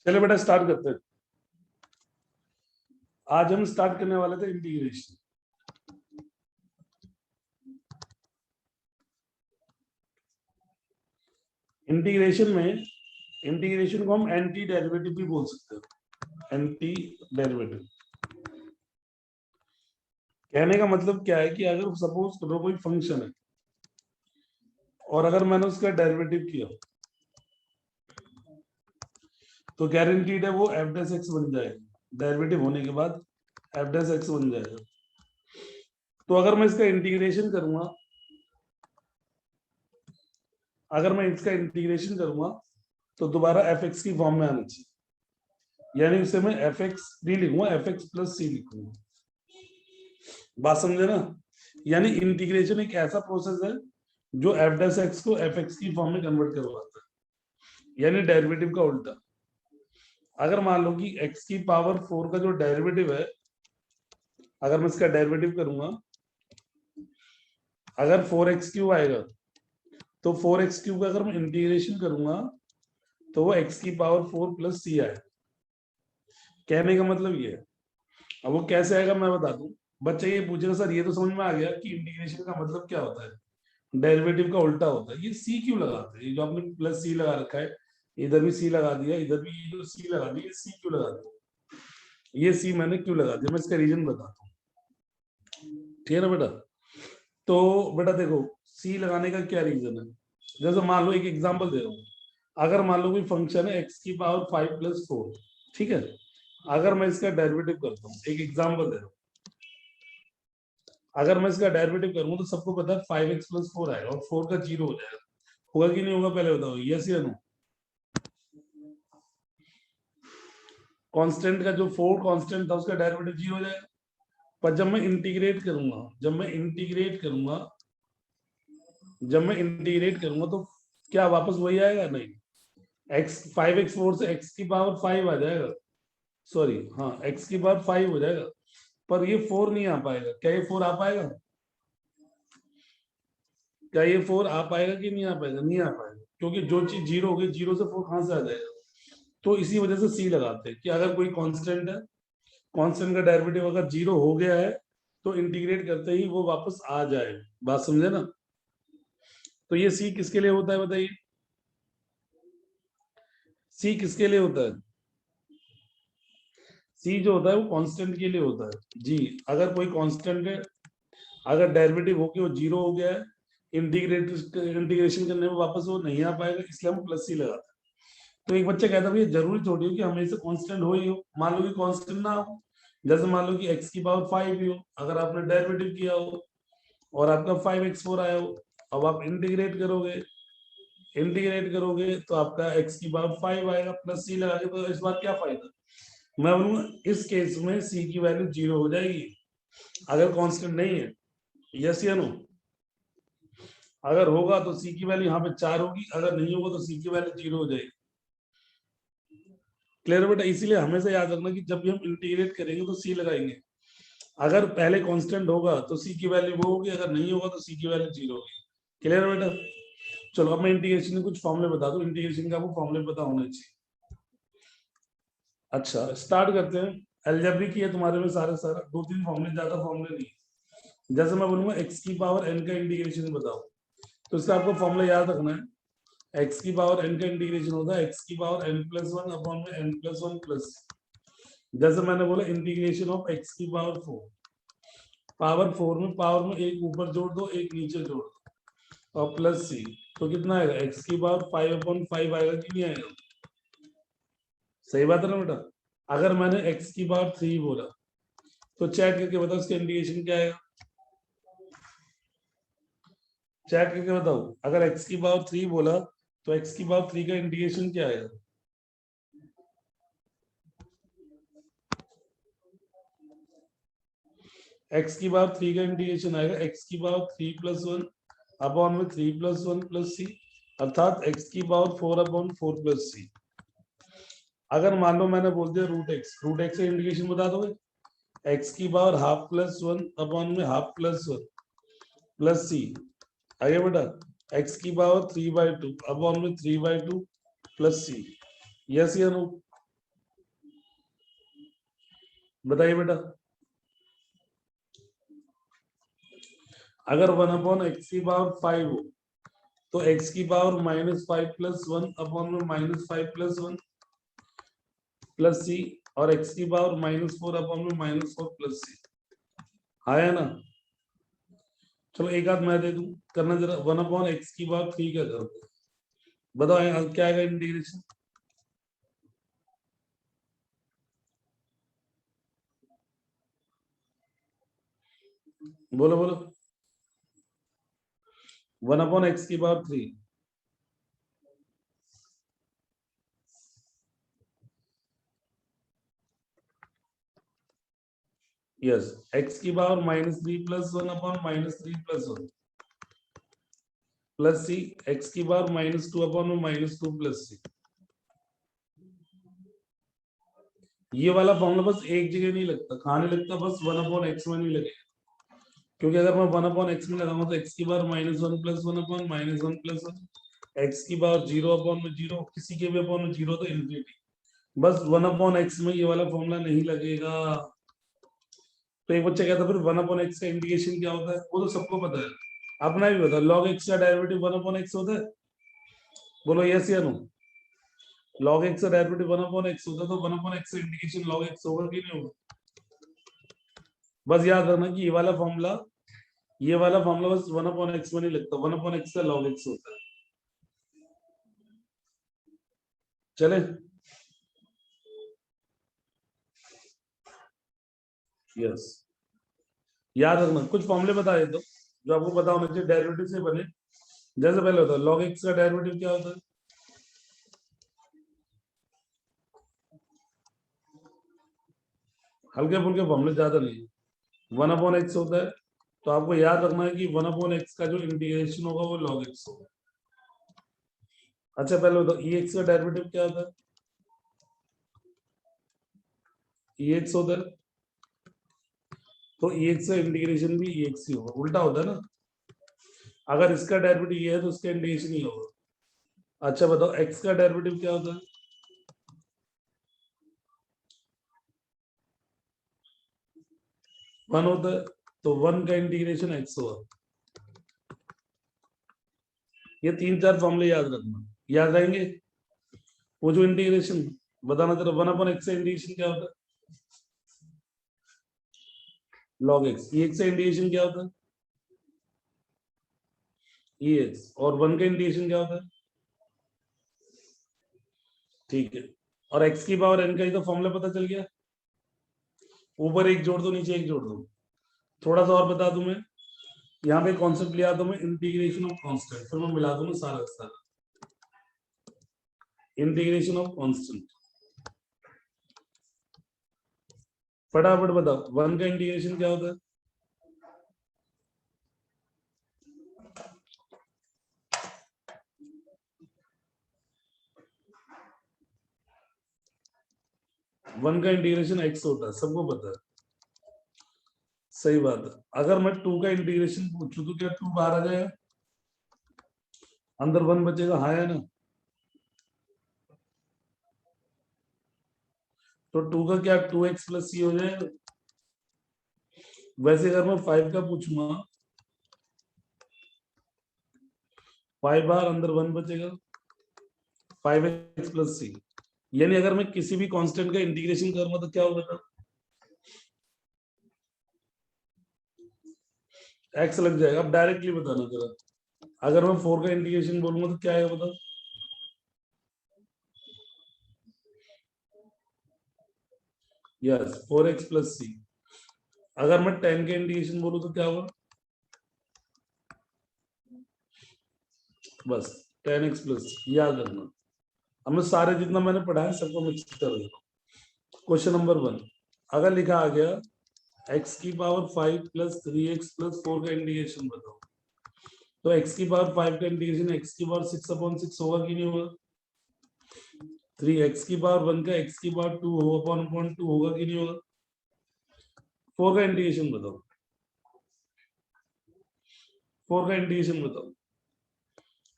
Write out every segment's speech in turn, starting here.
चलो बेटा स्टार्ट करते हैं। आज हम स्टार्ट करने वाले थे इंटीग्रेशन। इंटीग्रेशन को हम एंटी डेरिवेटिव भी बोल सकते हैं। एंटी डेरिवेटिव कहने का मतलब क्या है कि अगर सपोज करो कोई फंक्शन है और अगर मैंने उसका डेरिवेटिव किया तो गारंटीड है वो एफ डैश एक्स बन जाएगा। डेरिवेटिव होने के बाद एफ डैश एक्स बन जाएगा। तो अगर मैं इसका इंटीग्रेशन करूंगा तो दोबारा एफ एक्स की फॉर्म में आना चाहिए, यानी उसे मैं एफ एक्स नहीं लिखूंगा, एफ एक्स प्लस सी लिखूंगा। बात समझे ना? यानी इंटीग्रेशन एक ऐसा प्रोसेस है जो एफ डैश एक्स को एफ एक्स की फॉर्म में कन्वर्ट करवाता है, यानी डेरिवेटिव का उल्टा। अगर मान लो कि x की पावर 4 का जो डेरिवेटिव है, अगर मैं इसका डेरिवेटिव करूंगा, अगर 4x³ आएगा तो 4x³ का अगर मैं इंटीग्रेशन करूंगा तो वो x की पावर 4 प्लस सी आएगा। कहने का मतलब ये है। अब वो कैसे आएगा मैं बता दूं। बच्चा ये पूछेगा सर ये तो समझ में आ गया कि इंटीग्रेशन का मतलब क्या होता है, डेरिवेटिव का उल्टा होता है। ये सी क्यों लगाते हैं? ये जो आपने प्लस सी लगा रखा है, इधर भी सी लगा दिया, इधर भी ये जो सी लगा दी, ये सी क्यों लगा दिया? ये सी मैंने क्यों लगा दिया, मैं इसका रीजन बताता हूँ। ठीक है ना बेटा? तो बेटा देखो, सी लगाने का क्या रीजन है। जैसे मान लो एक एग्जांपल दे रहा हूँ। अगर मान लो कोई फंक्शन है x की पावर 5 प्लस 4, ठीक है। अगर मैं इसका डेरिवेटिव करता हूँ, एक एग्जांपल दे रहा हूँ, अगर मैं इसका डेरिवेटिव करूंगा तो सबको पता है 5x प्लस 4 आएगा और 4 का 0 हो जाएगा। होगा कि नहीं होगा पहले बताओ, यस या नो? कांस्टेंट का जो 4 कांस्टेंट था उसका डेरिवेटिव 0 हो जाएगा। पर जब मैं इंटीग्रेट करूंगा तो क्या वापस वही आएगा? नहीं, x 5x4 से x की पावर 5 आ जाएगा। सॉरी, हाँ, x की पावर 5 हो जाएगा। पर ये 4 नहीं आ पाएगा। क्या ये 4 आ पाएगा? क्या ये 4 आ पाएगा कि नहीं आ पाएगा? नहीं आ पाएगा, क्योंकि जो चीज 0 होगी, 0 से 4 कहां से आ जाएगा? तो इसी वजह से सी लगाते हैं कि अगर कोई कांस्टेंट है, कांस्टेंट का डेरिवेटिव अगर 0 हो गया है तो इंटीग्रेट करते ही वो वापस आ जाए। बात समझे ना? तो ये सी किसके लिए होता है बताइए? सी किसके लिए होता है? सी जो होता है वो कांस्टेंट के लिए होता है जी। अगर कोई कांस्टेंट है, अगर डेरिवेटिव होके वो 0 हो गया है, इंटीग्रेशन करने में वापस वो नहीं आ पाएगा, इसलिए हम प्लस सी लगाते हैं। तो एक बच्चा कहता है ये जरूरी थोड़ी हो कि हमेशा कांस्टेंट हो ही हो। मान लो कि कांस्टेंट ना हो, जैसे मान लो कि x की पावर 5 ही हो, अगर आपने डेरिवेटिव किया हो और आपका 5x4 आया हो, अब आप इंटीग्रेट करोगे तो आपका x की पावर 5 आएगा, प्लस सी लगा के। तो इस बार क्या फायदा? मैं बोलूंगा इस केस में c की वैल्यू 0 हो जाएगी अगर कांस्टेंट नहीं है। यस या नो? अगर होगा तो c की वैल्यू यहाँ पे 4 होगी, अगर नहीं होगा तो c की वैल्यू 0 हो जाएगी। क्लियर बेटा? इसीलिए हमेशा याद रखना कि जब भी हम इंटीग्रेट करेंगे तो c लगाएंगे। अगर पहले कांस्टेंट होगा तो c की वैल्यू वो होगी, अगर नहीं होगा तो c की वैल्यू 0 होगी। क्लियर बेटा? चलो अब मैं इंटीग्रेशन के कुछ फॉर्मूले बता दूं। इंटीग्रेशन का आपको फॉर्मूले पता होने चाहिए। अच्छा स्टार्ट करते हैं। अलजेब्रिक है तुम्हारे में सारा 2-3 फॉर्मूले, ज्यादा फॉर्मूले नहीं। जैसे मैं बोलूंगा x की पावर n का इंटीग्रेशन बताओ, तो इसका आपको फॉर्मूला याद रखना है। x की पावर n का इंटीग्रेशन होता है x की पावर n+1 अपॉन में n+1 प्लस। जैसे मैंने बोला इंटीग्रेशन ऑफ x की पावर 4, पावर 4 में पावर में एक ऊपर जोड़ दो, एक नीचे जोड़ दो और प्लस सी, तो कितना आएगा? x की पावर 5/5 आएगा कि नहीं आएगा? सही बात है ना बेटा? अगर मैंने x की पावर 3 बोला तो चेक करके बताओ इसका इंटीग्रेशन क्या आएगा? चेक करके बताओ, अगर x की पावर 3 बोला तो x की पावर 3 का इंटीग्रेशन क्या आएगा? x की पावर 3 का इंटीग्रेशन आएगा x की पावर 3+1 अपॉन में 3+1 प्लस सी, अर्थात x की पावर 4/4 प्लस सी। अगर मान लो मैंने बोल दिया रूट एक्स का इंटीग्रेशन बता दोगे? x की पावर ½ + 1 अपॉन में ½ + 1 प्लस सी। आगे बेटा, x की पावर 3/2 अपॉन में 3/2 प्लस सी। यस या नो? बताइए बेटा, अगर 1/x की पावर 5 हो तो x की पावर -5 + 1 अपॉन में -5 + 1 प्लस c, और x की पावर -4 अपॉन में -4 प्लस c। आया ना? चलो एक आध मैं दे दूं, करना जरा। 1/x की पावर 3 क्या करो, बताओ क्या आएगा इंटीग्रेशन? बोलो बोलो। 1/x की पावर 3, यस, x की power -3 + 1 upon -3 + 1 plus c, x की पावर -2 अपॉन में -2 प्लस c। ये वाला फॉर्मूला बस एक जगह नहीं लगता, कहाँ नहीं लगता, बस 1/x में नहीं लगेगा। क्योंकि अगर मैं 1/x में लगाऊंगा तो x की पावर -1 + 1 अपॉन -1 + 1, x की पावर 0 अपॉन में 0, किसी के भी अपॉन में 0 तो इनफिनिटी। बस 1/x में ये वाला फॉर्मूला नहीं लगेगा। तो एक बच्चा कहता है फिर 1/x का इंटीग्रेशन क्या होता है? वो तो सबको पता है, अपना भी पता है। log x का डेरिवेटिव 1/x होता है, बोलो यस या नो? log x का डेरिवेटिव 1/x होता है, तो 1/x का इंटीग्रेशन log x होगा कि नहीं होगा? बस याद रखना कि ये वाला फॉर्मूला बस 1/x में नहीं लगता, 1/x का log x होता है। चले, यस, याद रखना। कुछ फॉर्मूले बता देता हूँ जो आपको पता होना चाहिए, डेरिवेटिव से बने। जैसे पहले होता है log x का डेरिवेटिव क्या होता है? हल्के फुल्के फॉर्मूले, ज्यादा नहीं। 1/x होता है, तो आपको याद रखना है कि 1/x का जो इंटीग्रेशन होगा वो log x होगा। अच्छा पहले बताओ ex का डेरिवेटिव क्या होता है? ex होता है, तो ex का इंटीग्रेशन भी ex ही होगा, उल्टा होता है ना। अगर इसका डेरिवेटिव ये है तो उसका इंटीग्रेशन ही होगा। अच्छा बताओ x का डेरिवेटिव क्या होता है? 1 होता है, तो 1 का इंटीग्रेशन x होगा। ये 3-4 फॉर्मूले याद रखना, याद रहेंगे। वो जो इंटीग्रेशन बताना जरा, 1/x का इंटीग्रेशन क्या होता है? log x। ex का इंटीग्रेशन क्या होता है? ex। और 1 का इंटीग्रेशन क्या होता है? ठीक है, और x की पावर n का ही तो फॉर्मूला पता चल गया। ऊपर एक जोड़ दो, नीचे एक जोड़ दो। थोड़ा सा और बता दूं मैं, यहाँ पे कॉन्सेप्ट लिया तो मैं इंटीग्रेशन ऑफ कांस्टेंट, फिर मैं मिला दूंगा सारा का सारा। इंटीग्रेशन ऑफ कांस्टेंट, फटाफट बताओ 1 का इंटीग्रेशन क्या होता है? वन का इंटीग्रेशन x होता है, सबको पता है। सही बात है। अगर मैं 2 का इंटीग्रेशन पूछूं तो क्या 2 बाहर आ जाएगा, अंदर 1 बचेगा, हाँ या ना? तो 2 का क्या 2x + c हो जाएगा। वैसे अगर मैं 5 का पूछूंगा, 5 बाहर, अंदर 1 बचेगा, 5x + c। यानी अगर मैं किसी भी कांस्टेंट का इंटीग्रेशन करूंगा तो क्या होगा? x लग जाएगा। अब डायरेक्टली बताना जरा, अगर मैं 4 का इंटीग्रेशन बोलूंगा तो क्या आएगा बताओ? Yes, 4x + c। अगर मैं 10 का इंटीग्रेशन बोलूं तो क्या होगा? बस 10x + c, याद रखना। अब मैं सारे जितना मैंने पढ़ा है सबको मिक्स कर देता हूँ। क्वेश्चन नंबर 1, अगर लिखा आ गया x की पावर 5 + 3x + 4 का इंटीग्रेशन बताओ, तो x की पावर 5 का इंटीग्रेशन x की पावर 6/6 होगा कि नहीं होगा? 3x की पावर 1 का x की पावर 2 2 होगा कि नहीं होगा? 4 का इंटीग्रेशन बताओ, 4 का इंटीग्रेशन बताओ।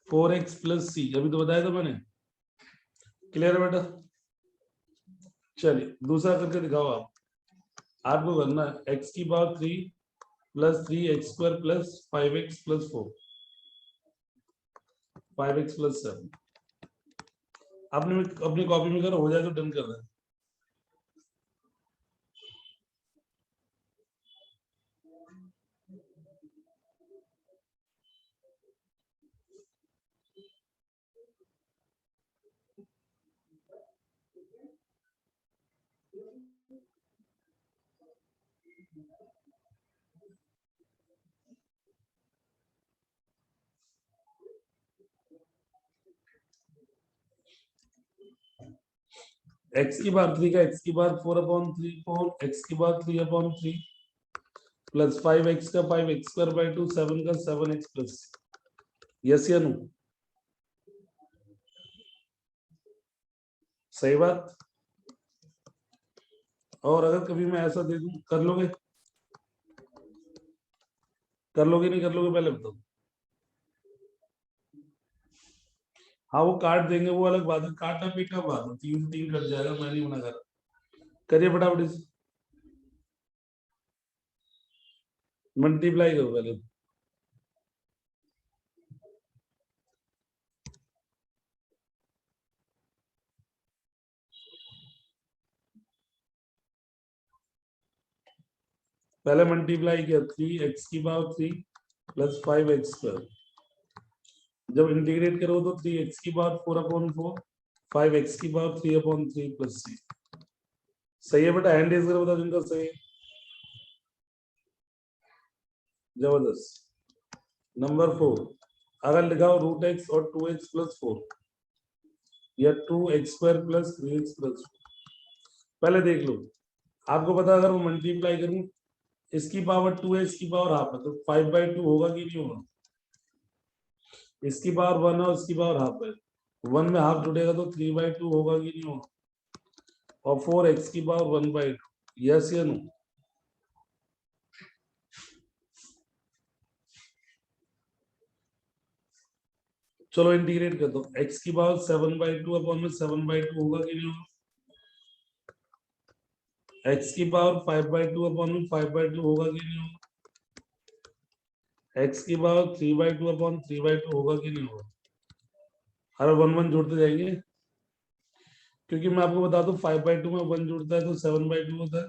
4x + c, अभी तो बताया था मैंने। क्लियर है बेटा? चलिए दूसरा करके दिखाओ आप। आपको करना है एक्स की power 3 plus 3x² plus 5x plus 4, 5x plus 7। आपने अपनी कॉपी में करो, हो जाए तो डन कर दें। एक्स की बार 3 का एक्स की बार 4/3 4 एक्स की बार 3/3 प्लस 5x का 5x² 7 का 7x प्लस। यस या नो? सही बात। और अगर कभी मैं ऐसा दे दूं, कर लोगे? कर लोगे नहीं कर लोगे पहले बताओ। हाँ वो काट देंगे, वो अलग बात है, काटना पीटना बात है, 3 3 कट जाएगा, मैं नहीं मना कर रहा। करिए फटाफट इसे मल्टीप्लाई करो पहले। पहले मल्टीप्लाई किया 3x की पावर 3 प्लस 5x²। जब इंटीग्रेट करो तो 3x की पावर 4/4 5x की पावर 3/3 प्लस 3। सही है बेटा, हैंड रेज करो, बता जिनका सही है। जबरदस्त। नंबर 4, अगर लिखा हो √x और 2x प्लस 4 या 2x² प्लस 3x प्लस 4, पहले देख लो। आपको पता अगर मैं मल्टीप्लाई करूं इसकी पावर 2 है, इसकी पावर हाफ है, तो 5/2 होगा कि नहीं होगा? इसकी पावर 1 है और इसकी पावर हाफ है, 1 में हाफ जुड़ेगा तो 3/2 होगा कि नहीं होगा? और 4x की पावर 1/2। यस या नो? चलो इंटीग्रेट कर दो, x की पावर 7/2 अपॉन में 7/2 होगा कि नहीं होगा? x की पावर 5/2 अपॉन में 5/2 होगा कि नहीं होगा? x की पावर 3/2 अपॉन 3/2 होगा कि नहीं होगा? हर 1 1 जोड़ते जाएंगे, क्योंकि मैं आपको बता दूं 5/2 में 1 जुड़ता है तो 7/2 होता है,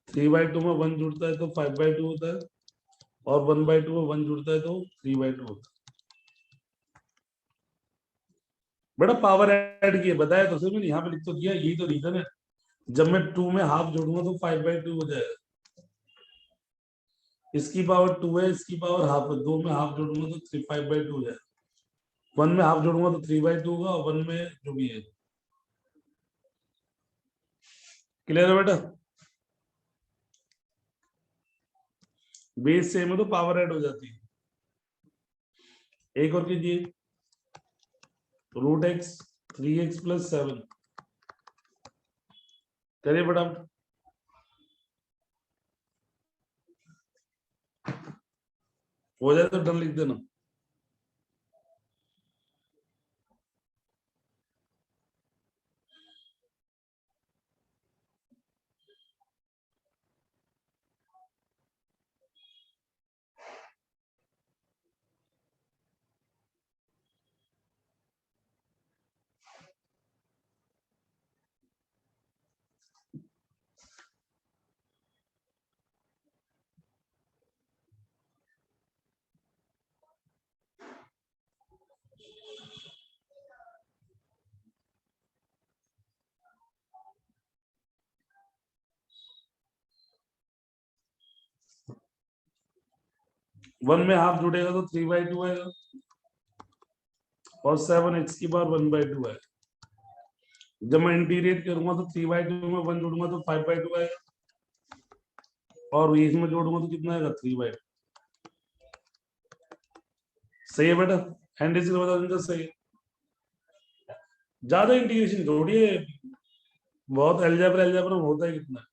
3/2 में 1 जुड़ता है तो 5/2 होता है, और 1/2 में 1 जुड़ता है तो 3/2 होता है। बेटा पावर ऐड किए बताया तो सही, यहाँ पे लिख तो दिया, यही तो रीजन है। जब मैं 2 में हाफ जोड़ूंगा तो 5/2 हो जाएगा। इसकी पावर 2 है, इसकी पावर हाफ है, 2 में हाफ जोड़ूंगा तो 5/2 हो जाएगा। 1 में हाफ जोड़ूंगा तो 3/2 होगा, और 1 में जो भी है। क्लियर है बेटा? बेस सेम है तो पावर ऐड हो जाती है। एक और कीजिए, √x 3x प्लस 7। करिए बेटा, हो जाए तो डन लिख देना। वन में हाफ जुड़ेगा तो 3/2 आएगा, और 7x की पावर 1/2 है। जब मैं इंटीग्रेट करूंगा तो 3/2 में 1 जोड़ूंगा तो 5/2 आएगा, और इसमें जोड़ूंगा तो कितना आएगा? 3/2। सही है बेटा, हैंड से बता देंगे सही है। ज्यादा इंटीग्रेशन जोड़िए, बहुत अलजेब्रा अलजेब्रा होता है कितना।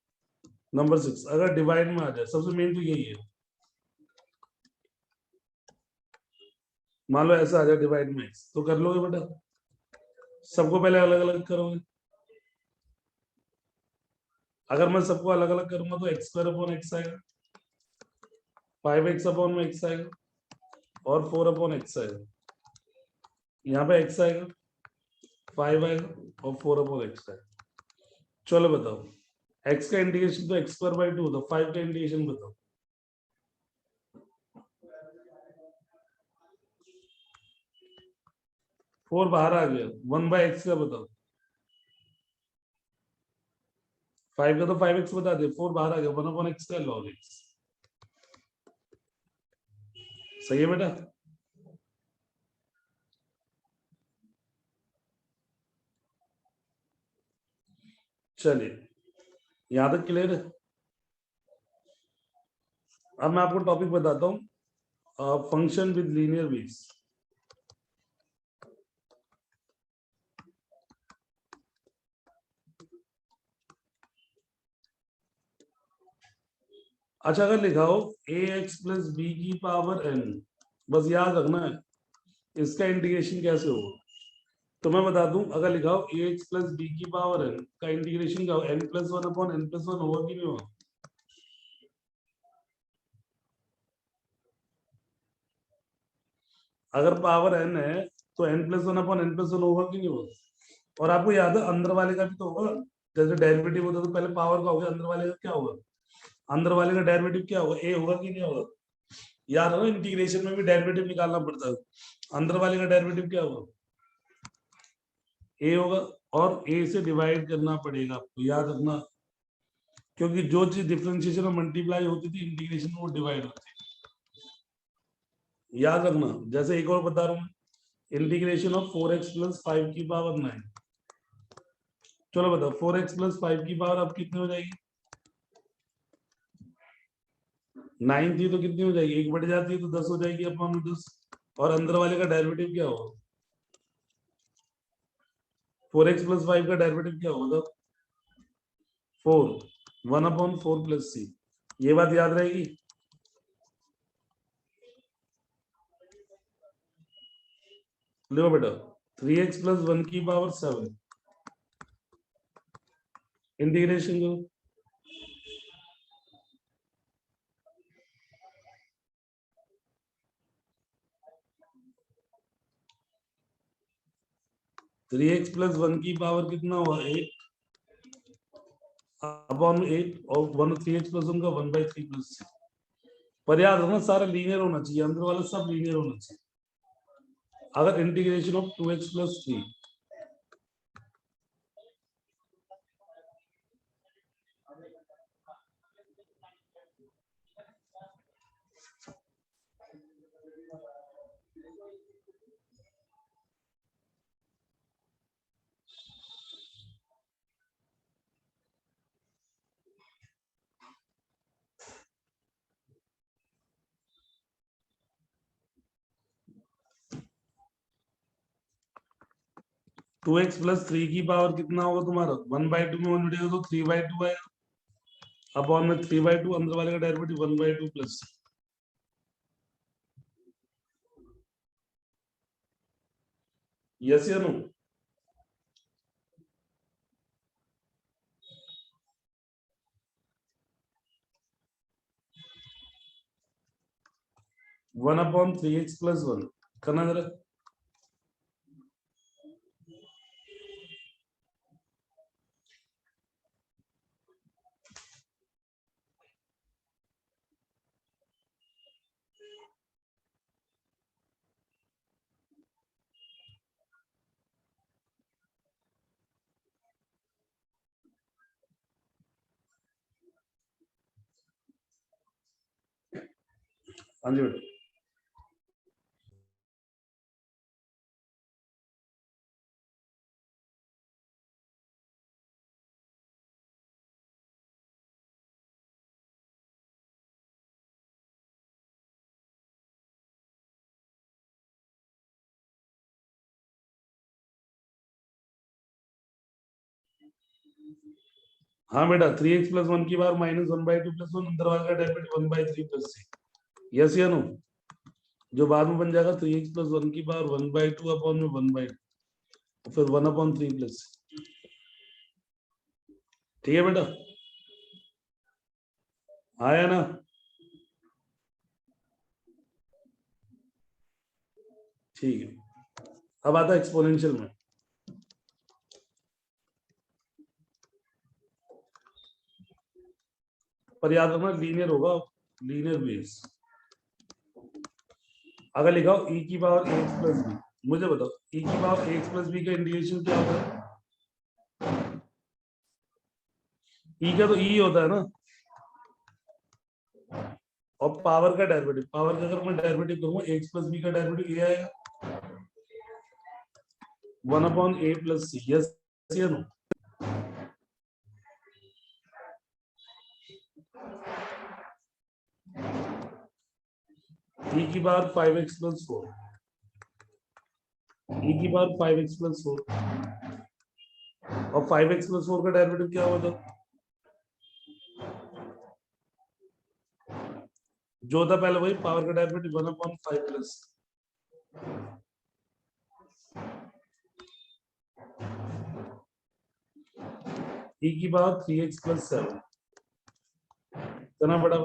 नंबर 6, अगर डिवाइड में आ जाए, सबसे मेन तो यही है। मान लो ऐसा आ जाए डिवाइड में x, तो कर लोगे बेटा? सबको पहले अलग अलग करोगे। अगर मैं सबको अलग अलग करूंगा तो एक्स स्क्वायर अपॉन एक्स आएगा, 5x अपॉन में एक्स आएगा और 4 अपॉन एक्स आएगा। यहाँ पे एक्स आएगा, 5 आएगा और 4 अपॉन एक्स आएगा। चलो बताओ, x का इंटीग्रेशन तो x स्क्वायर बाई 2 था, 5 का इंटीग्रेशन बताओ। फोर बाहर आ गया, 1/x का बताओ। 5 का तो 5x बता दे, 4 बाहर आ गया, 1/x का log x। सही है बेटा? चलिए, यहां तक क्लियर है। अब मैं आपको टॉपिक बताता हूँ, फंक्शन विद लीनियर वेज। अच्छा, अगर लिखा हो ax प्लस बी की पावर n, बस याद रखना है इसका इंटीग्रेशन कैसे होगा। तो मैं बता दूं, अगर लिखा हो ax प्लस बी की पावर n का इंटीग्रेशन क्या हो, n plus 1 upon n plus 1 होगा कि नहीं होगा? अगर पावर n है तो n plus 1 upon n plus 1 होगा कि नहीं होगा? और आपको याद है अंदर वाले का भी तो होगा, जैसे डेरिवेटिव होता तो पहले पावर का होगा, अंदर वाले का क्या होगा? अंदर वाले का डेरिवेटिव क्या होगा? a होगा कि नहीं होगा? याद है ना, इंटीग्रेशन में भी डेरिवेटिव निकालना पड़ता है। अंदर वाले का डेरिवेटिव क्या होगा? a होगा, और a से डिवाइड करना पड़ेगा आपको, याद रखना। क्योंकि जो चीज डिफरेंशिएशन में मल्टीप्लाई होती थी, इंटीग्रेशन में वो डिवाइड होती है, याद रखना। जैसे एक और बता रहा हूँ, इंटीग्रेशन ऑफ 4x प्लस 5 की पावर 9। चलो बताओ, 4x प्लस 5 की पावर अब कितनी हो जाएगी? 9 थी तो कितनी हो जाएगी? 1 बढ़ जाती है तो 10 हो जाएगी अपॉन में 10। और अंदर वाले का डेरिवेटिव क्या होगा? 4x प्लस 5 का डेरिवेटिव क्या होगा? 4, 1 अपॉन 4 प्लस c। ये बात याद रहेगी। लो बेटा, 3x प्लस 1 की पावर 7 इंटीग्रेशन करो। 3x प्लस 1 की पावर कितना हुआ? 8 अपॉन 8 और 1 3x प्लस 1 का 1/3 प्लस c। पर याद रखना, सारा लीनियर होना चाहिए, अंदर वाला सब लीनियर होना चाहिए। अगर integration of 2x plus 3, two x plus 3 की पावर कितना होगा तुम्हारा? 1/2 में 1 बढ़ेगा तो 3/2 आएगा, अपॉन में 3/2, अंदर वाले का डेरिवेटिव 1/2 प्लस। यस या नो? 1/3x प्लस 1 करना जरा। हाँ जी बेटा। हाँ बेटा, 3x प्लस 1 की पावर माइनस 1/2 प्लस 1, अंदर वाले का डेरिवेटिव 1/3 प्लस c। यस या नो? जो बाद में बन जाएगा 3x प्लस 1 की पावर 1/2 अपॉन में 1/2, फिर 1/3 प्लस। ठीक है बेटा? आया ना? ठीक है, अब आता है एक्सपोनेंशियल में। पर याद रखना लीनियर होगा, लीनियर बेस। अगर लिखाओ e की पावर ax प्लस बी, मुझे बताओ e की पावर ax प्लस बी का इंटीग्रेशन क्या होता है? e का तो e होता है ना, और पावर का डेरिवेटिव, पावर का अगर मैं डेरिवेटिव करूंगा ax प्लस बी का डेरिवेटिव ये आएगा 1/a प्लस सी। यस या नो? e की पावर 5x प्लस 4, e की पावर 5x प्लस 4, और 5x प्लस 4 का डेरिवेटिव क्या होगा? जो था पहले वही, पावर का डेरिवेटिव 1/5 प्लस e की पावर 3x प्लस 7। इतना बड़ा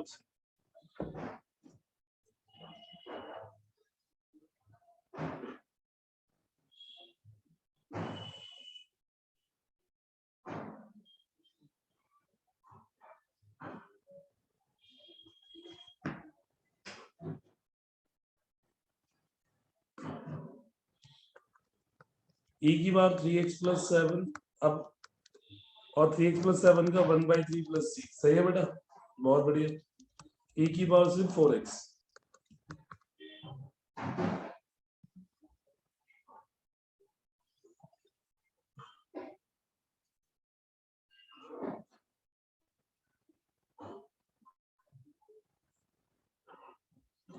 e की पावर 3x प्लस 7, अब और 3x प्लस 7 का 1/3 प्लस 6। सही है बेटा, बहुत बढ़िया। e की पावर सिर्फ 4x,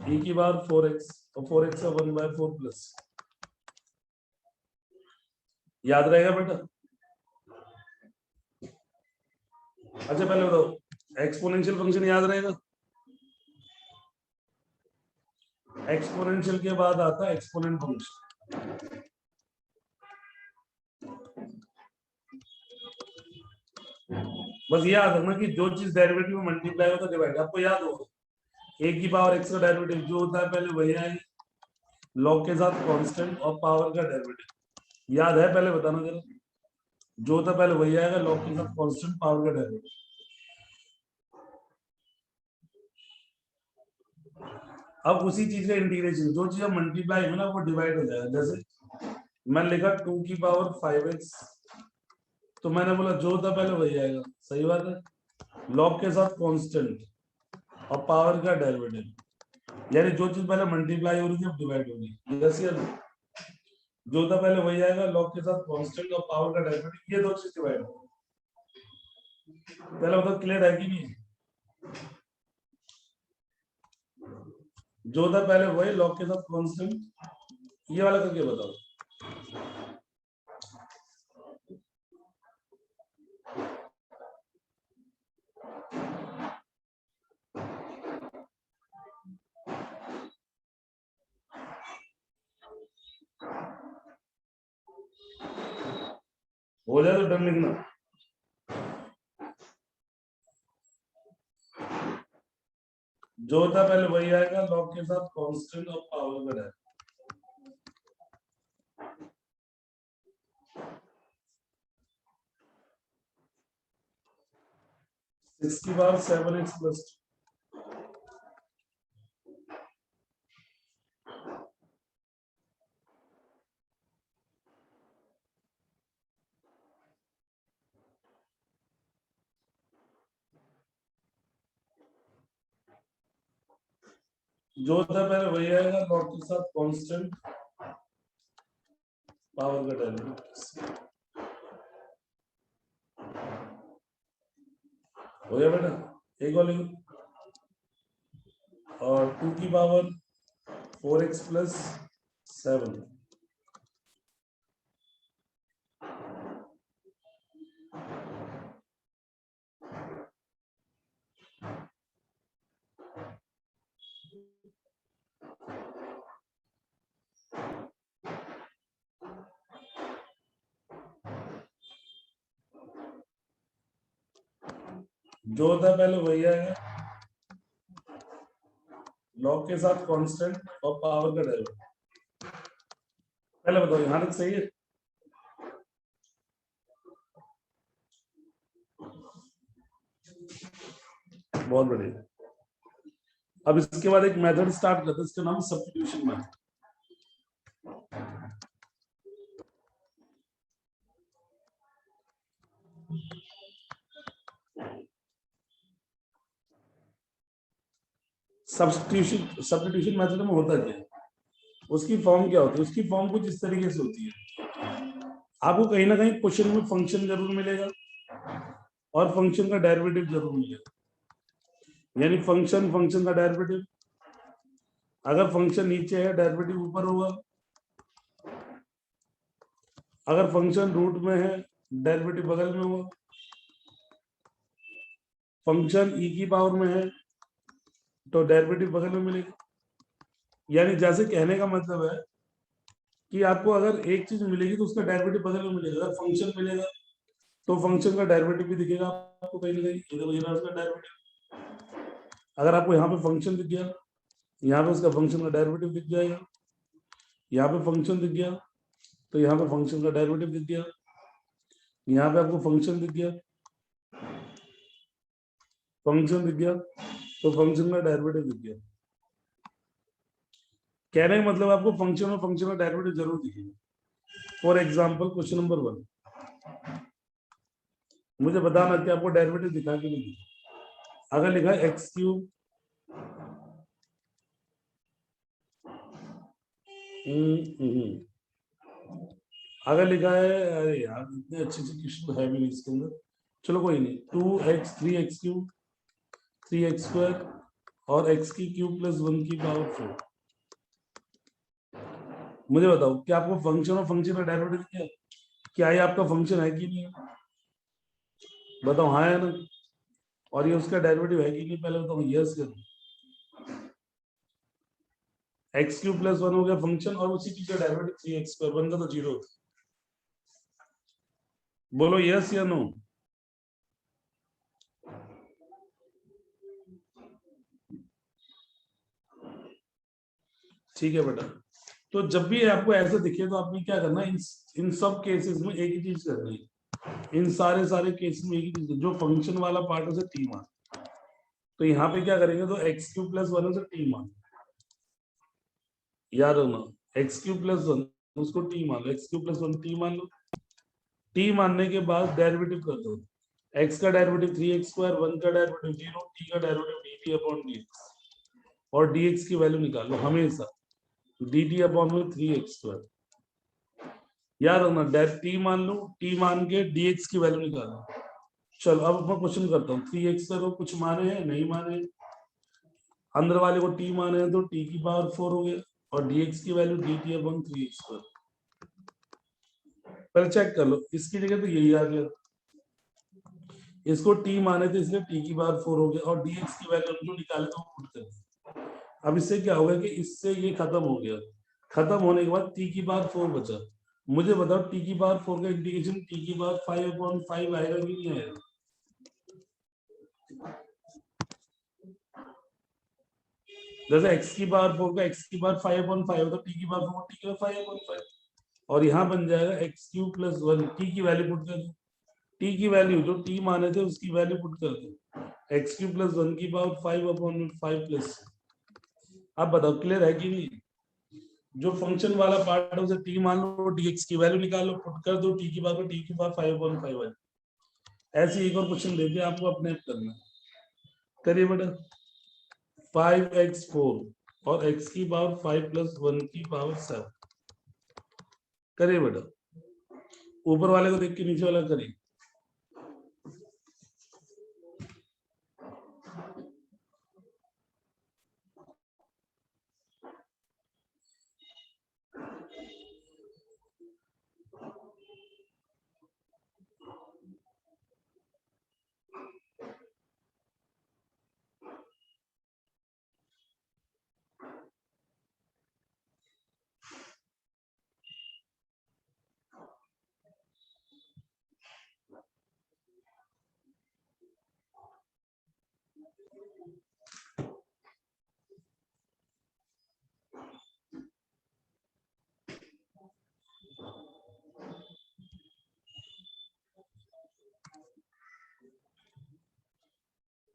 e की पावर 4x और 4x का 1/4 प्लस। याद रहेगा बेटा? अच्छा पहले बताओ एक्सपोनेंशियल फंक्शन याद रहेगा? एक्सपोनेंशियल के बाद आता है एक्सपोनेंट फंक्शन। बस ये याद रखना कि जो चीज डेरिवेटिव में मल्टीप्लाई होता है डिवाइड, आपको याद होगा a की पावर x का डेरिवेटिव जो होता है पहले वही आएगी, लॉग के साथ कांस्टेंट और पावर का डेरिवेटिव। याद है? पहले बताना जरा। जो होता है पहले वही आएगा, लॉग के साथ कांस्टेंट पावर का डेरिवेटिव। अब उसी चीज का इंटीग्रेशन, जो चीज मल्टीप्लाई है ना वो डिवाइड हो जाएगा। जैसे मैंने लिखा 2 की पावर 5x, तो मैंने बोला जो होता पहले वही आएगा। सही बात है, लॉग के साथ कांस्टेंट और पावर का डेरिवेटिव, यानी जो चीज पहले मल्टीप्लाई हो रही थी अब डिवाइड होगी। यस या नो? जो होता पहले वही आएगा, लॉग के साथ कांस्टेंट और पावर का डेरिवेटिव, ये दो चीज डिवाइड होगी। पहले बताओ क्लियर है कि नहीं? जो होता पहले वही, लॉग के साथ कांस्टेंट, ये वाला करके बताओ। हो जाए तो डन लिखना। जो होता पहले वही आएगा, लॉग के साथ कांस्टेंट और पावर का डेरिवेटिव। इसकी बार 7x प्लस 2, जो होता पहले वही आएगा, लॉग के साथ कांस्टेंट पावर का डेरिवेटिव। हो गया बेटा? एक और लिखो, और 2 की पावर 4x प्लस 7, जो होता पहले वही आएगा, लॉग के साथ कांस्टेंट और पावर का डेरिवेटिव। पहले बताओ यहां तक सही है? बहुत बढ़िया। अब इसके बाद एक मेथड स्टार्ट करते हैं, इसका नाम सब्स्टिट्यूशन मेथड। सब्स्टिट्यूशन मेथड में होता क्या है, उसकी फॉर्म क्या होती है? उसकी फॉर्म कुछ इस तरीके से होती है, आपको कहीं ना कहीं क्वेश्चन में फंक्शन जरूर मिलेगा और फंक्शन का डेरिवेटिव जरूर मिलेगा, यानी फंक्शन का डेरिवेटिव। अगर फंक्शन नीचे है डेरिवेटिव ऊपर होगा, अगर फंक्शन रूट में है डेरिवेटिव बगल में होगा, फंक्शन ई की पावर में है तो डेरिवेटिव बगल में मिलेगा। यानी जैसे कहने का मतलब है कि आपको अगर एक चीज मिलेगी तो उसका डेरिवेटिव बगल में मिलेगा। अगर फंक्शन मिलेगा तो फंक्शन का डेरिवेटिव भी दिखेगा आपको कहीं ना कहीं, इधर वगैरह उसका डेरिवेटिव। अगर आपको यहाँ पे फंक्शन दिख गया, यहाँ पे उसका फंक्शन का डेरिवेटिव दिख जाएगा, यहाँ पे फंक्शन दिख गया तो यहाँ पे फंक्शन का डेरिवेटिव दिख गया, यहाँ पे आपको फंक्शन दिख गया, फंक्शन दिख गया तो फंक्शन का डेरिवेटिव दिख गया। कहने का मतलब आपको फंक्शन और फंक्शन का डेरिवेटिव जरूर दिखेगा। फॉर एग्जांपल क्वेश्चन नंबर 1, मुझे बताना कि आपको डेरिवेटिव दिखा कि नहीं दिखा। अगर लिखा एक्स क्यूब अगर लिखा है, अरे यार इतने अच्छे से क्वेश्चन है भी नहीं इसके अंदर, चलो कोई नहीं, 2x 3x cube 3x square और x की क्यूब प्लस 1 की पावर 4। मुझे बताओ क्या आपको फंक्शन और फंक्शन का डेरिवेटिव दिया? क्या ये आपका फंक्शन है कि नहीं है? बताओ हाँ है ना? और ये उसका डेरिवेटिव है कि नहीं? पहले बताओ यस करो। एक्स क्यूब प्लस 1 हो गया फंक्शन और उसी की का डेरिवेटिव 3x स्क्वायर, बनता तो 0 होता। बोलो यस या नो? ठीक है बेटा। तो जब भी आपको ऐसा दिखे तो आपने क्या करना है, इन सब केसेस में एक ही चीज करनी है। इन सारे केसेस में एक ही चीज, जो फंक्शन वाला पार्ट है उसे टी मान। तो यहाँ पे क्या करेंगे, तो एक्स क्यूब प्लस 1 उसे टी मान, याद होना एक्स क्यूब प्लस 1 उसको टी मान लो, एक्स क्यूब प्लस 1 टी मान लो। टी मानने के बाद डेरिवेटिव कर दो, एक्स का डेरिवेटिव 3x स्क्वायर, 1 का डेरिवेटिव 0, टी का डेरिवेटिव dt अपॉन dx, और dx की वैल्यू निकालो हमेशा dt अपॉन में 3x स्क्वायर। याद रखना टी मान लो, टी मान के dx की वैल्यू निकालो। चलो अब मैं क्वेश्चन करता हूँ, 3x को कुछ माने हैं नहीं माने हैं, अंदर वाले को t माने हैं तो t की पावर 4 हो गया और dx की value dt upon 3x square. पहले चेक कर लो, इसकी जगह तो यही आ गया, इसको t माने थे इसलिए t की पावर 4 हो गया और dx की वैल्यू हम जो निकाले तो पुट कर दी। अब इससे क्या होगा कि इससे ये खत्म हो गया, खत्म होने के बाद t की पावर 4 बचा। मुझे बताओ t की पावर 4 का इंटीग्रेशन t की पावर 5/5 आएगा कि नहीं आएगा? जैसे x की पावर 4 का x की पावर 5/5 तो t की पावर 4 t की पावर 5/5 और यहाँ बन जाएगा x क्यूब प्लस 1, t की वैल्यू पुट कर दो, t की वैल्यू जो t माने थे उसकी वैल्यू पुट कर दो, x क्यूब प्लस 1 की पावर 5/5 प्लस। अब बताओ क्लियर है कि नहीं? जो फंक्शन वाला पार्ट है उसे t मान लो, dx की वैल्यू निकालो, पुट कर दो, t की पावर 5/5 है। ऐसे एक और क्वेश्चन देते हैं आपको, अपने आप करना है। करिए बेटा, 5x4 और x की पावर 5 प्लस 1 की पावर 7। करिए बेटा, ऊपर वाले को देख के नीचे वाला करिए।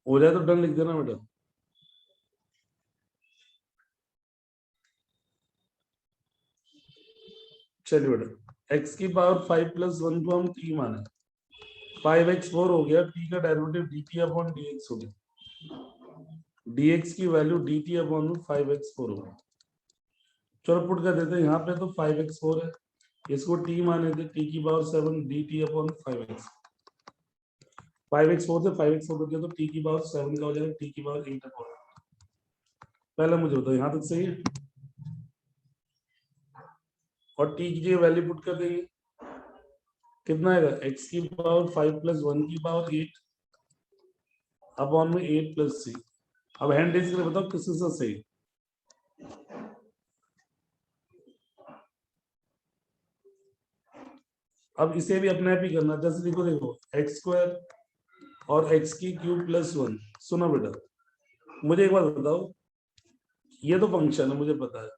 हो जाए तो डन लिख देना बेटा। चलिए बेटा, x की पावर 5 प्लस 1 को हम t माने, 5x4 हो गया, t का डेरिवेटिव dt अपॉन dx हो गया, dx की वैल्यू dt अपॉन 5x4 हो गया। चलो पुट कर देते हैं, यहाँ पे तो 5x4 है, इसको t माने थे, t की power 7 dt upon 5x, 5x4 से 5x4 कर दिया तो t की पावर 7 का हो जाएगा, t की पावर 8 अपॉन। पहले मुझे बताओ यहाँ तक सही है, और t की जो वैल्यू पुट कर देंगे, कितना आएगा, x की पावर 5 प्लस 1 की पावर 8 अपॉन में 8 प्लस c। अब हैंड रेज करके बताओ किसके साथ सही। अब इसे भी अपने आप ही करना, जैसे देखो देखो एक्स स्क्वायर और एक्स की क्यूब प्लस 1। सुनो बेटा, मुझे एक बात बताओ, ये तो फंक्शन है मुझे पता है,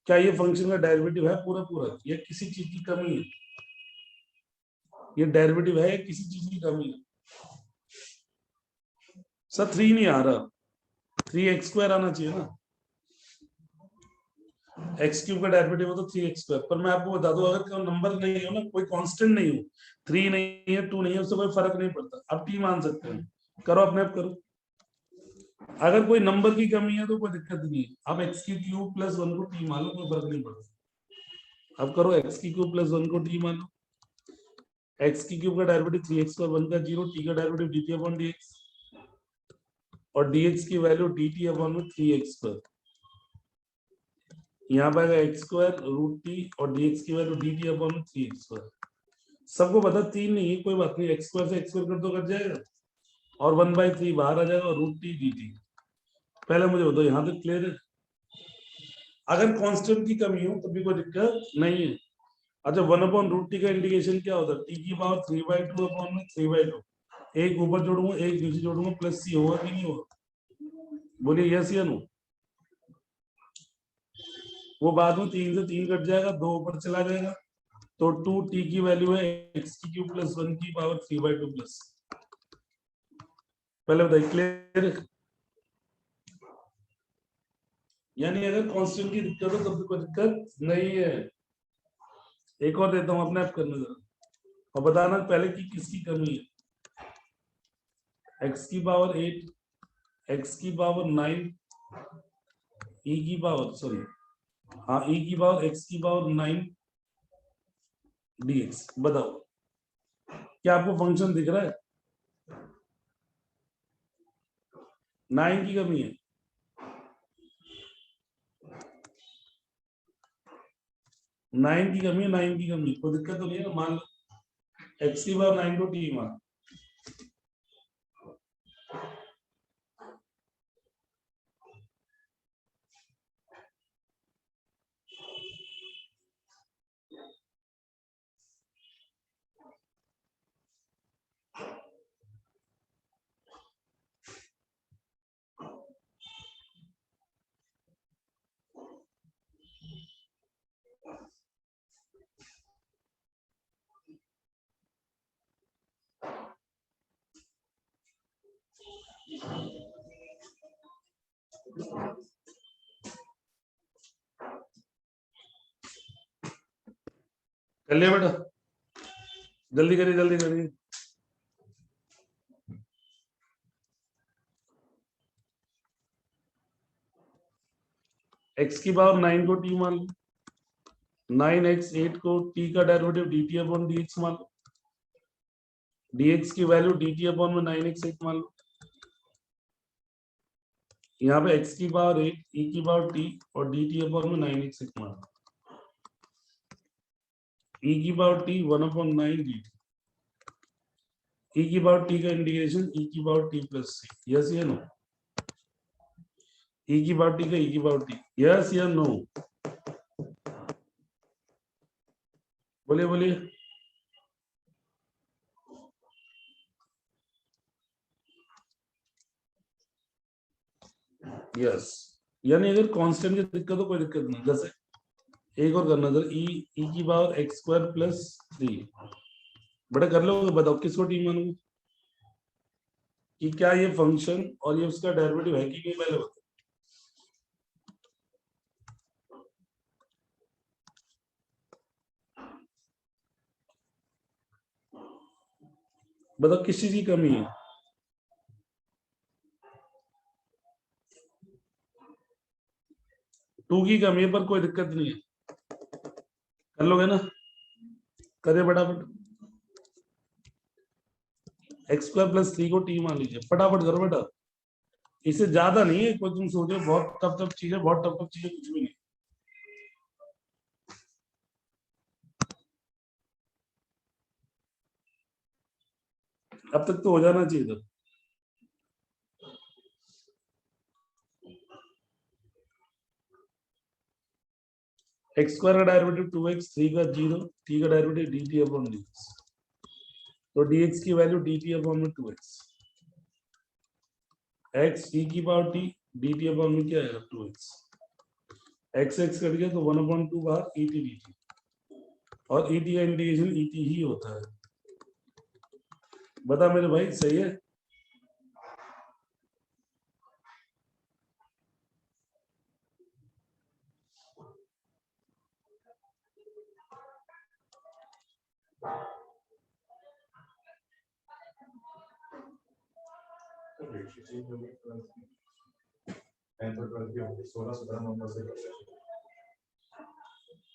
क्या ये फंक्शन का डेरिवेटिव है पूरा पूरा, ये किसी चीज की कमी है, ये डेरिवेटिव है किसी चीज की कमी है। सर 3 नहीं आ रहा, 3x स्क्वायर आना चाहिए ना, एक्स क्यूब का डेरिवेटिव हो तो 3x स्क्वायर। पर मैं आपको बता दूं, अगर कोई नंबर नहीं हो ना, कोई कांस्टेंट नहीं हो, 3 नहीं है 2 नहीं है, उससे कोई फर्क नहीं पड़ता, अब t मान सकते हैं, करो अपने आप करो। अगर कोई नंबर की कमी है तो कोई दिक्कत नहीं है, अब एक्स की क्यूब प्लस 1 को t मान लो, कोई फर्क नहीं पड़ता। अब करो एक्स की क्यूब प्लस 1 को t मान लो, एक्स की क्यूब का डेरिवेटिव 3x स्क्वायर, 1 का 0, t का डेरिवेटिव dt अपॉन dx, और dx की वैल्यू dt अपॉन में 3x स्क्वायर, यहाँ पर आएगा एक्स स्क्वायर रूट टी, और dx की वैल्यू dt अपॉन में 3x स्क्वायर। सबको पता 3 नहीं है, कोई बात नहीं, एक्स स्क्वायर से एक्स स्क्वायर कर दो कट जाएगा, और 1/3 बाहर आ जाएगा, और रूट टी dt। पहले मुझे बताओ यहाँ तक क्लियर है। अगर कांस्टेंट की कमी हो तब भी कोई दिक्कत नहीं है। अच्छा, 1/√t का इंटीग्रेशन क्या होता है, t की पावर 3/2 अपॉन में 3/2, एक ऊपर जोड़ूंगा एक नीचे जोड़ूंगा प्लस c, होगा कि नहीं होगा, बोलिए यस या नो। वो बाद में 3 से 3 कट जाएगा, 2 ऊपर चला जाएगा, तो 2t की वैल्यू है x की क्यूब प्लस 1 की पावर 3/2 प्लस। पहले बताइए क्लियर, यानी अगर कांस्टेंट की दिक्कत हो तब भी कोई दिक्कत नहीं है। एक और देता हूं, अपने आप करने जरा, और बताना पहले की किसकी कमी है। x की पावर 8, x की पावर 9, e की पावर सॉरी हाँ e की पावर x की पावर 9 dx। बताओ क्या आपको फंक्शन दिख रहा है, 9 की कमी है, 9 की कमी है, 9 की कमी, कोई दिक्कत तो नहीं है ना। मान लो x की पावर 9 को t मान, कर लिया बेटा, जल्दी करिए जल्दी करिए। x की पावर 9 को t मान लो, 9x 8 को t का डेरिवेटिव dt अपॉन dx मान लो, dx की वैल्यू dt अपॉन में 9x 8 मान लो, यहाँ पे x की पावर 8, e की पावर t, और dt अपॉन में 9x 8 मान लो, e की पावर t 1/9 dt, e की पावर t का इंटीग्रेशन e की power t plus c, yes या नो, e की पावर t का e की पावर t, यस या नो, बोलिए बोलिए। यस, यानी अगर कांस्टेंट की दिक्कत हो कोई दिक्कत नहीं। जैसे एक और करना, जरा e की पावर x स्क्वायर प्लस 3, बेटा कर लो, बताओ किसको t मानूंगा, कि क्या ये फंक्शन और ये उसका डेरिवेटिव है कि नहीं, पहले बताओ। बताओ किस चीज की कमी है। टू की कमी है, पर कोई दिक्कत नहीं है, कर लोगे ना, करे फटाफट। एक्स स्क्वायर प्लस 3 को टी मान लीजिए, फटाफट करो बेटा, इससे ज्यादा नहीं है कोई, तुम सोचो बहुत टफ टफ चीज है, बहुत टफ टफ चीज है, कुछ भी नहीं। अब तक तो हो जाना चाहिए था। एक्स स्क्वायर का डेरिवेटिव 2x, 3 का 0, t का डेरिवेटिव dt अपॉन dx, तो dx की वैल्यू dt अपॉन में 2x, x e की पावर t, dt अपॉन में क्या आएगा 2x, x x कट गया तो 1/2 बाहर et dt, और et का इंटीग्रेशन et ही होता है। बता मेरे भाई, सही है?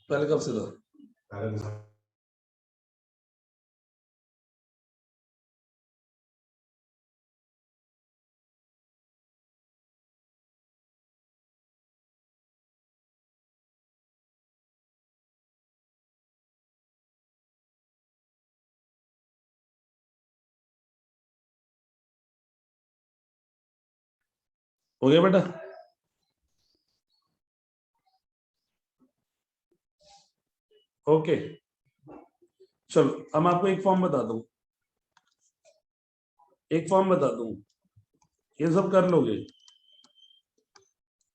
पहले कब से था? हो गया बेटा? ओके, चलो अब मैं आपको एक फॉर्म बता दूं, एक फॉर्म बता दूं, ये सब कर लोगे।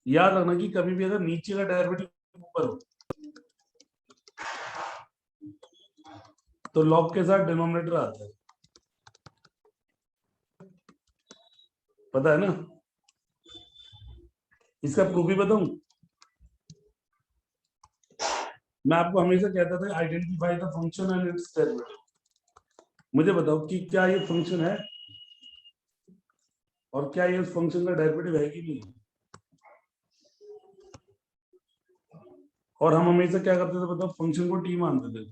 याद रखना कि कभी भी अगर नीचे का डेरिवेटिव ऊपर हो तो लॉग के साथ डिनोमिनेटर आता है, पता है ना? इसका प्रूफ भी बताऊं? मैं आपको हमेशा कहता था identify the function and it's derivative. मुझे बताओ कि क्या ये फंक्शन है और क्या ये उस फंक्शन का डेरिवेटिव है कि नहीं है? और हम हमेशा क्या करते थे बताओ, फंक्शन को टी मानते थे।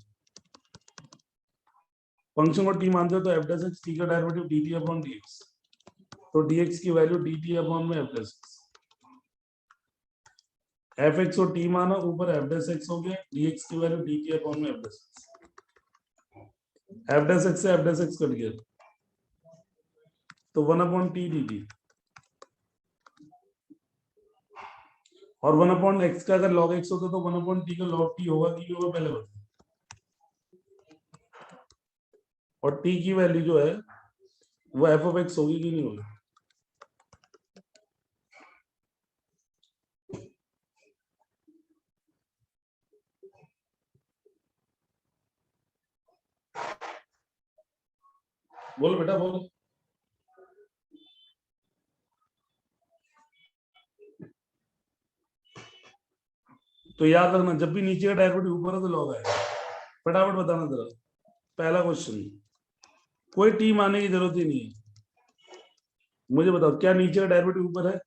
फंक्शन को टी मानते हो तो एफ डैश एक्स टी का डेरिवेटिव dt अपॉन dx, तो dx की वैल्यू dt अपॉन में F dash x, F x और टी माना, ऊपर एफ डैश एक्स हो गया, dx की वैल्यू dt अपॉन में F dash x, F dash x से एफ डैश एक्स कट गया तो 1 अपॉन टी dt, और 1 अपॉन एक्स का अगर log x होता तो 1 अपॉन टी का log t होगा कि नहीं होगा, पहले बताओ। और t की वैल्यू जो है वो एफ ऑफ एक्स होगी कि नहीं होगी? बोलो बेटा बोलो। तो याद रखना, जब भी नीचे का डेरिवेटिव ऊपर है तो लॉग आएगा। फटाफट बताना जरा, पहला क्वेश्चन, कोई टी मानने की जरूरत ही नहीं है। मुझे बताओ क्या नीचे का डेरिवेटिव ऊपर है?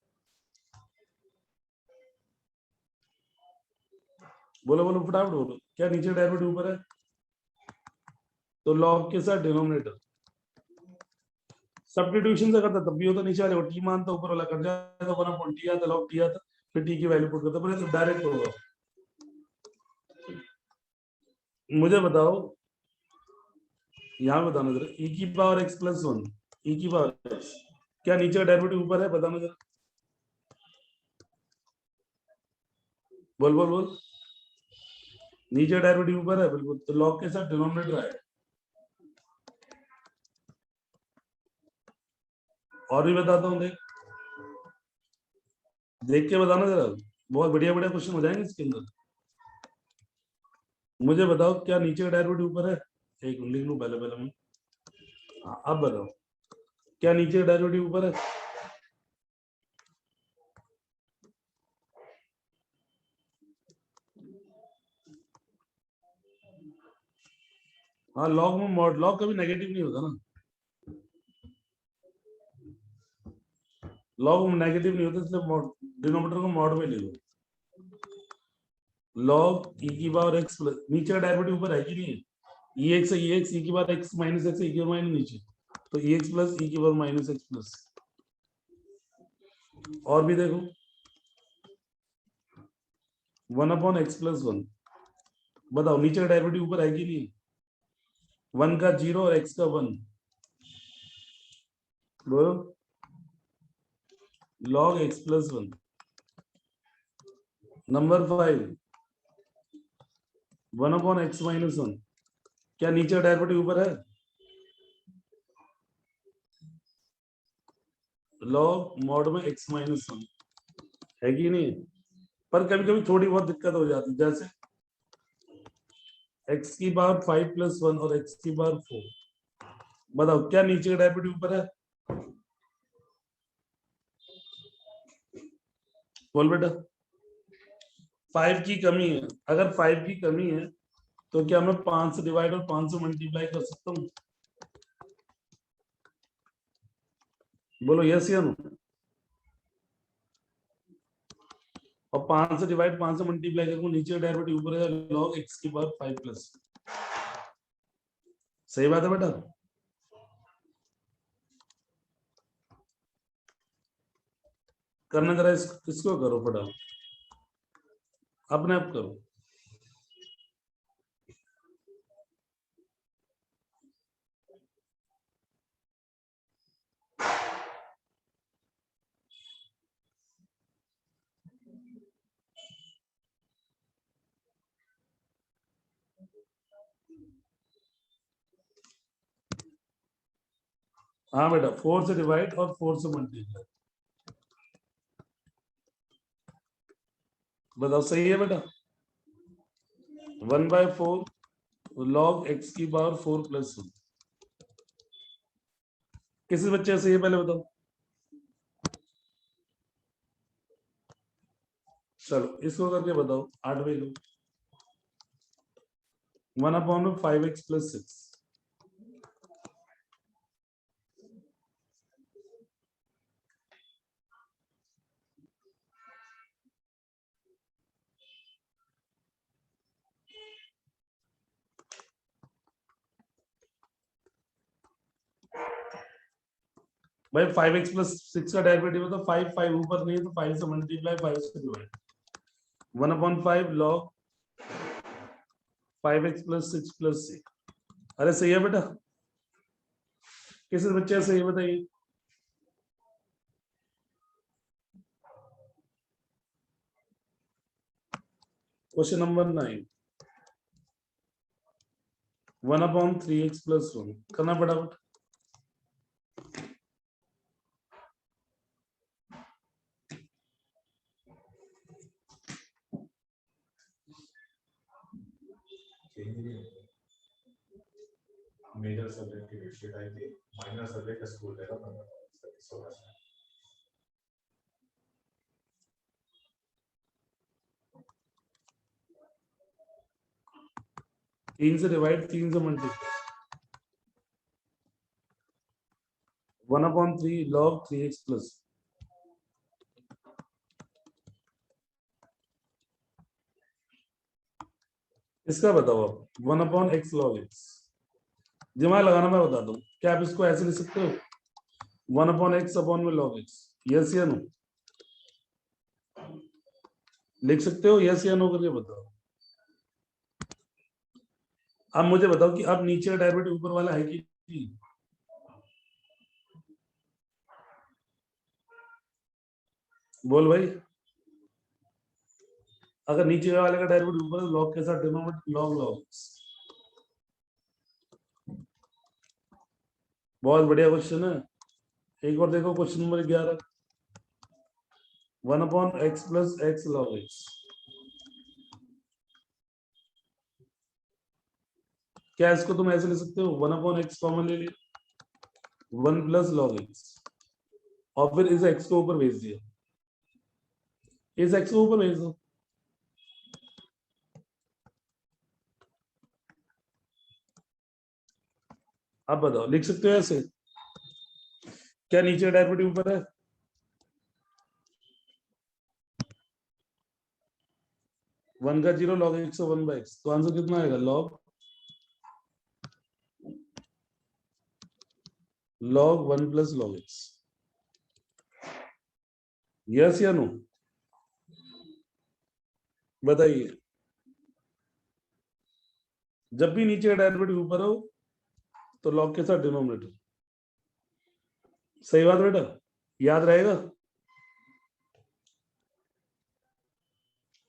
बोलो बोलो फटाफट बोलो, क्या नीचे का डेरिवेटिव ऊपर है? तो लॉग के साथ डिनोमिनेटर, सब्स्टिट्यूशन से करता तब भी होता, नीचे वाले को टी मानता, ऊपर वाला कट जाता, 1 अपॉन टी आता, लॉग टी आता, फिर टी की वैल्यू पुट करता, पर तो डायरेक्ट होगा। मुझे बताओ, यहाँ बताना जरा, e की पावर x प्लस 1, e की पावर x, क्या नीचे का डेरिवेटिव ऊपर है? बताना जरा, बोल बोल बोल। नीचे डेरिवेटिव ऊपर है बिल्कुल, तो लॉग के साथ डिनोमिनेटर आएगा। और भी बताता हूँ, देख देख के बताना जरा, बहुत बढ़िया बढ़िया क्वेश्चन हो जाएंगे इसके अंदर। मुझे बताओ क्या नीचे का डेरिवेटिव ऊपर है? एक लिख लूं पहले पहले मैं। हाँ, अब बताओ। क्या नीचे डेरिवेटिव ऊपर है? हाँ, लॉग में मॉड, लॉग कभी नेगेटिव नहीं होता ना, लॉग में नेगेटिव नहीं होता, इसलिए डिनोमिनेटर को मॉड में ले लो। लॉग ई की पावर एक्स प्लस, नीचे का डेरिवेटिव ऊपर है कि नहीं है? ई एक्स है, ई एक्स, ई की पावर एक्स माइनस एक्स, ई की पावर माइनस नीचे, तो ई एक्स प्लस ई की पावर माइनस एक्स प्लस। और भी देखो, 1/x+1, बताओ नीचे का डेरिवेटिव ऊपर है कि नहीं? 1 का 0 और x का 1, बोलो। log x+1। नंबर 5, 1/x-1, क्या नीचे का डेरिवेटिव ऊपर है? log mod में x-1 है कि नहीं? पर कभी कभी थोड़ी बहुत दिक्कत हो जाती है, जैसे x की पावर 5+1 और x की पावर 4, बताओ क्या नीचे का डेरिवेटिव ऊपर है? बोल बेटा। 5 की कमी है, अगर 5 की कमी है तो क्या मैं 5 से डिवाइड और 5 से मल्टीप्लाई कर सकता हूँ? बोलो यस या नो। और 5 से डिवाइड 5 से मल्टीप्लाई करूँ, नीचे डेरिवेटिव ऊपर है, log x की पावर 5+, सही बात है बेटा। करना जरा इसको करो फटाफट, अपने आप करो। हाँ बेटा, 4 से डिवाइड और 4 से मल्टीप्लाई, बताओ सही है बेटा। 1/4 log x की पावर 4+1, किसी बच्चे से ये पहले बताओ। चलो इसको करके बताओ, 8वें लो। 1/5x+6, भाई 5x+6 का डेरिवेटिव है तो 5 5 ऊपर नहीं है तो 5 से मल्टीप्लाई, 5 से डिवाइड। 1/5 log 5x+6+6, अरे सही है बेटा, किसी बच्चे से ये बताइए। क्वेश्चन नंबर 9, 1/3x+1 करना फटाफट। मेजर सब्जेक्ट की डेटशीट आई थी, माइनर सब्जेक्ट का स्कूल देगा 16 से। तीन से डिवाइड, 3 से मल्टीप्लाई, 1/3 log 3x+, इसका बताओ आप। 1/x log x, दिमाग लगाना मैं बता दूं, क्या आप इसको ऐसे लिख सकते हो? 1/x अपॉन में log x, यस या नो? लिख सकते हो यस या नो करके बताओ। अब मुझे बताओ कि अब नीचे का डेरिवेटिव ऊपर वाला है कि नहीं? बोल भाई, अगर नीचे वाले का डेरिवेटिव ऊपर है, log के साथ डिनोमिनेटर log x। बहुत बढ़िया क्वेश्चन है। एक बार देखो question number 11, 1/x+x log x, क्या इसको तुम ऐसे लिख सकते हो? 1/x कॉमन ले लिया, 1 प्लस लॉग एक्स, और फिर इस एक्स को ऊपर भेज दिया, इस एक्स को ऊपर भेज दो। आप बताओ, लिख सकते हो ऐसे? क्या नीचे डेरिवेटिव ऊपर है? वन का 0 लॉग एक्स 1 बाय एक्स, तो आंसर कितना आएगा? Log 1 plus log x. Yes या नो? बताइए। जब भी नीचे डेरिवेटिव ऊपर हो तो लॉग के साथ डिनोमिनेटर। सही बात बेटा, याद रहेगा?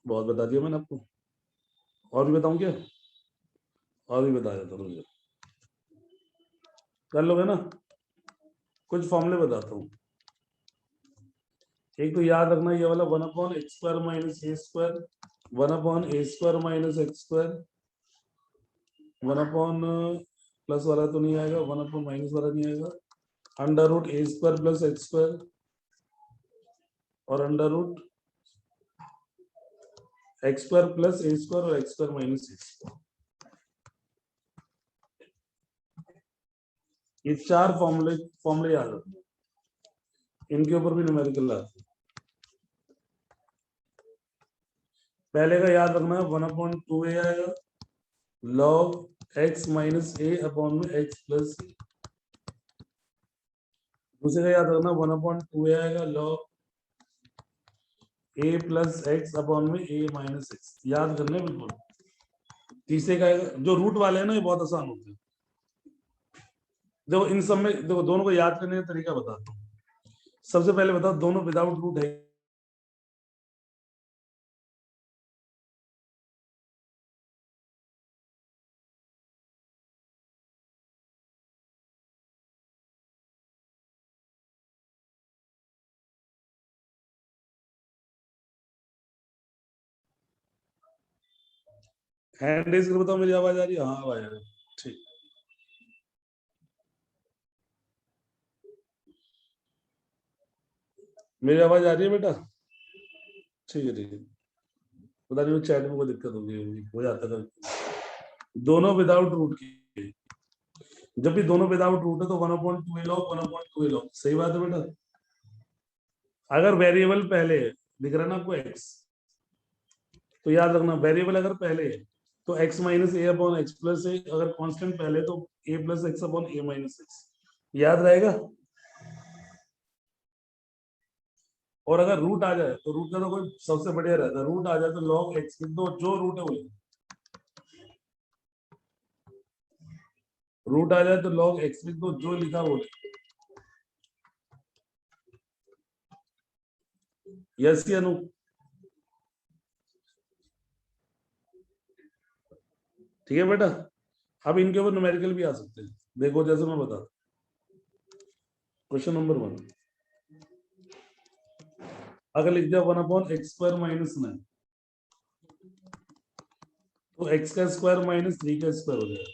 बहुत बता दिया मैंने आपको, और भी बताऊं क्या? और भी बता देता हूँ, कर लोगे ना? कुछ फॉर्मूले बताता हूँ। एक तो याद रखना ये वाला 1 upon x square minus a square, 1 upon a square minus x square, 1 upon plus वाला तो नहीं आएगा, 1 अपॉन माइनस वाला नहीं आएगा, under root a square plus x square, और under root x square plus a square और x square minus a square. ये 4 फॉर्मूले याद रखना, इनके ऊपर भी न्यूमेरिकल आते हैं। पहले का याद रखना 1/2a आएगा, लॉग एक्स माइनस ए अपॉन में एक्स प्लस ए। दूसरे का याद रखना 1/2a आएगा, लॉग ए प्लस एक्स अपॉन में ए माइनस एक्स। याद करना बिल्कुल। तीसरे का जो रूट वाले हैं ना, ये बहुत आसान होते हैं। देखो इन सब में, देखो दोनों को याद करने का तरीका बताता हूँ। सबसे पहले बताओ, दोनों विदाउट रूट है? हैंड रेज कर बताओ, मेरी आवाज आ रही है? हाँ आवाज आ रही है, ठीक। मेरी आवाज आ रही है बेटा? ठीक है ठीक है। पता नहीं चैट में कोई दिक्कत होगी, हो जाता है दोनों विदाउट रूट की। जब भी दोनों विदाउट रूट है तो 1/2a लॉग 1/2a लॉग। सही बात है बेटा? अगर वेरिएबल पहले है, दिख रहा है ना आपको एक्स, तो याद रखना वेरिएबल अगर पहले है तो x माइनस ए अपॉन एक्स प्लस ए, अगर कांस्टेंट पहले तो a plus x upon A minus x. याद रहेगा? और अगर रूट आ जाए तो रूट का तो कोई सबसे बढ़िया रहता है, रूट आ जाए तो लॉग एक्स लिख दो, जो रूट है वो। रूट आ जाए तो लॉग एक्स लिख दो, जो लिखा वो। यस या नो? ठीक है बेटा। अब इनके ऊपर न्यूमेरिकल भी आ सकते हैं, देखो जैसे मैं बता। क्वेश्चन नंबर 1, अगर लिख दिया 1/x स्क्वायर माइनस 9, तो x का स्क्वायर माइनस 3 का स्क्वायर हो जाएगा।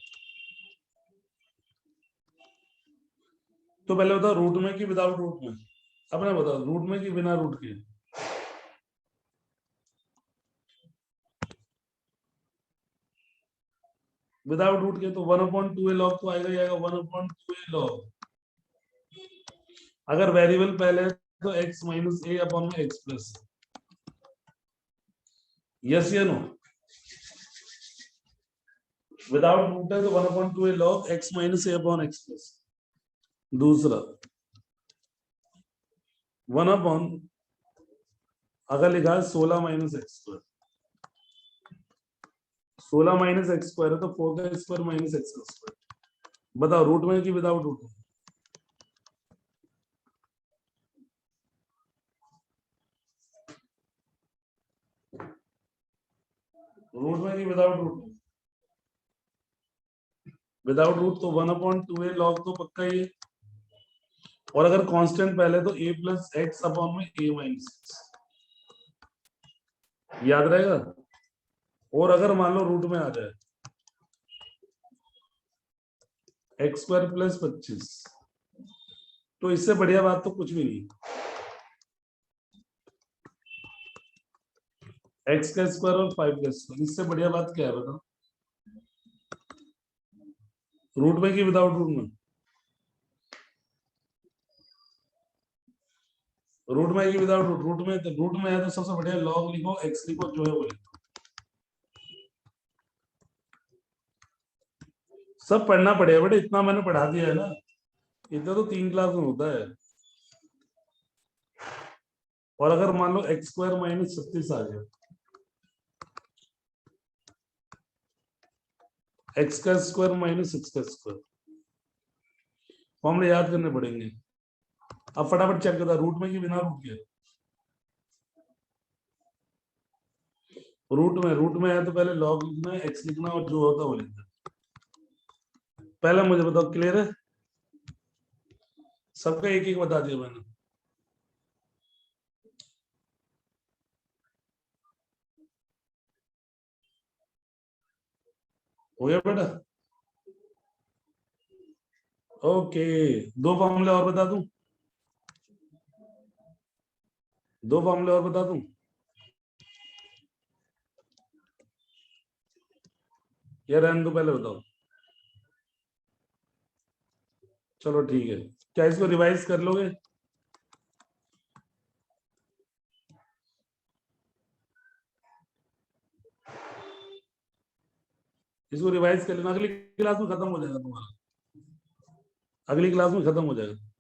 तो पहले बताओ रूट में कि विदाउट रूट में? अपने बताओ रूट में कि बिना रूट के? विदाउट रूट के तो 1/2a लॉग तो आएगा ही आएगा, 1/2a लॉग। अगर वेरिएबल पहले है तो x माइनस ए अपॉन में एक्स प्लस। यस या नो? विदाउट रूट है तो 1/2a लॉग x माइनस ए अपॉन एक्स प्लस। दूसरा 1 अपॉन, अगर लिखा है 16 minus x square, 16 minus x square है तो 4 का स्क्वायर माइनस एक्स का स्क्वायर। बताओ रूट में कि विदाउट रूट में? रूट में कि विदाउट रूट में? विदाउट रूट तो 1/2a लॉग तो पक्का ही है, और अगर कांस्टेंट पहले तो a प्लस एक्स अपॉन में a माइनस एक्स। याद रहेगा? और अगर मान लो रूट में आ जाए एक्स स्क्वायर प्लस 25, तो इससे बढ़िया बात तो कुछ भी नहीं। एक्स का स्क्वायर और 5 का स्क्वायर, इससे बढ़िया बात क्या है बताओ? रूट में कि विदाउट रूट में? रूट में कि विदाउट रूट? रूट में, तो रूट में है तो सबसे बढ़िया लॉग लिखो, एक्स लिखो, जो है वो लिखो। सब पढ़ना पड़ेगा बेटा, इतना मैंने पढ़ा दिया है ना, इतना तो 3 क्लास में होता है। और अगर मान लो एक्स स्क्वायर माइनस 36 आ गया, एक्स का स्क्वायर माइनस एक्स का स्क्वायर, फॉर्मूले याद करने पड़ेंगे। अब फटाफट चेक करता, रूट में कि बिना रूट के? रूट में है तो पहले लॉग लिखना है, एक्स लिखना और जो होता है वो लिखना। पहले मुझे बताओ, क्लियर है? सबका एक एक बता दिया मैंने। हो गया बेटा? ओके, 2 फॉर्मूले और बता दूं? 2 फॉर्मूले और बता दूं या रहने दो, पहले बताओ? चलो ठीक है, क्या इसको रिवाइज कर लोगे? इसको रिवाइज कर लेना, अगली क्लास में खत्म हो जाएगा तुम्हारा, अगली क्लास में खत्म हो जाएगा।